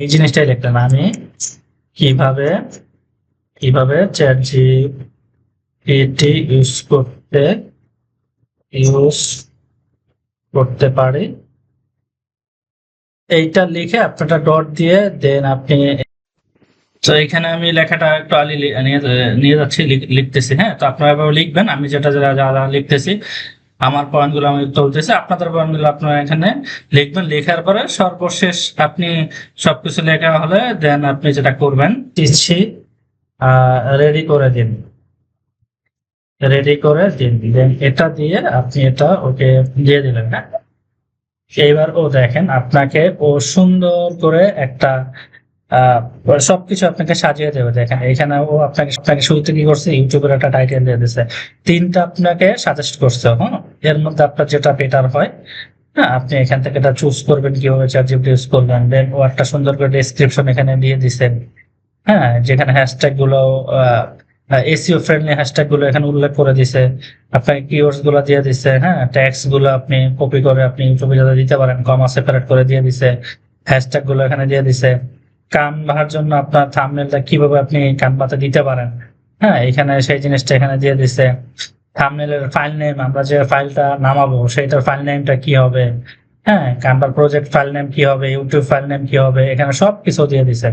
এই জিনিসটাই লিখলাম আমি কিভাবে কিভাবে চ্যাট জিপিটি ইউজ করতে পারি, এইটা লিখে আপনারা ডট দিয়ে দেন আপনি। তো এখানে আমি লেখাটা একটু আলি নিয়ে নিয়ে যাচ্ছি, লিখতেছি। হ্যাঁ, তো আপনারা এভাবে লিখবেন, আমি যেটা যা যা যা লিখতেছি আমার পয়েন্টগুলো আমি তুলতেছি, আপনাদের পয়েন্টগুলো আপনারা এখানে লিখবেন। লেখার পরে সর্বশেষ আপনি সবকিছু লেখা হলে দেন আপনি যেটা করবেন দিচ্ছি, রেডি করে দিন, রেডি করে দিন, দেন এটা দিয়ে আপনি এটা ওকে দিয়ে দিলেন। হ্যাঁ, এইবার ও দেখেন আপনাকে ও সুন্দর করে একটা সবকিছু আপনাকে সাজিয়ে দেবে। দেখেন এখানে ও আপনাকে আপনাকে শুরুতে কি করছে, ইউটিউবের একটা টাইটেল দিয়ে দিচ্ছে, তিনটা আপনাকে সাজেস্ট করছে। হ্যাঁ, এর মধ্যে আপনার যেটা বেটার হয়, হ্যাঁ, আপনি এখান থেকে এটা চুজ করবেন কিভাবে চ্যাটজিপিটি ইউজ করবেন। দেন ও একটা সুন্দর করে ডেসক্রিপশন এখানে দিয়ে দিছেন। হ্যাঁ, যেখানে হ্যাশট্যাগ গুলো এসইও ফ্রেন্ডলি হ্যাশট্যাগ গুলো এখানে উল্লেখ করে দিছে, আপনাকে কিওয়ার্ডস গুলো দিয়ে দিছে। হ্যাঁ, ট্যাগস গুলো আপনি কপি করে আপনি ইউটিউবে যাতে দিতে পারেন, কমা সেপারেট করে দিয়ে দিছে, হ্যাশট্যাগ গুলো এখানে দিয়ে দিছে। কানভার জন্য আপনার থাম্বনেলটা কিভাবে আপনি কানভাতে দিতে পারেন, হ্যাঁ, এখানে সেই জিনিসটা এখানে দিয়ে দিছে। থাম্বনেলের ফাইল নেম, আমরা যে ফাইলটা নামাবো সেটার ফাইল নেমটা কি হবে, হ্যাঁ, কানভার প্রজেক্ট ফাইল নেম কি হবে, ইউটিউব ফাইল নেম কি হবে, এখানে সবকিছু দিয়ে দিছে।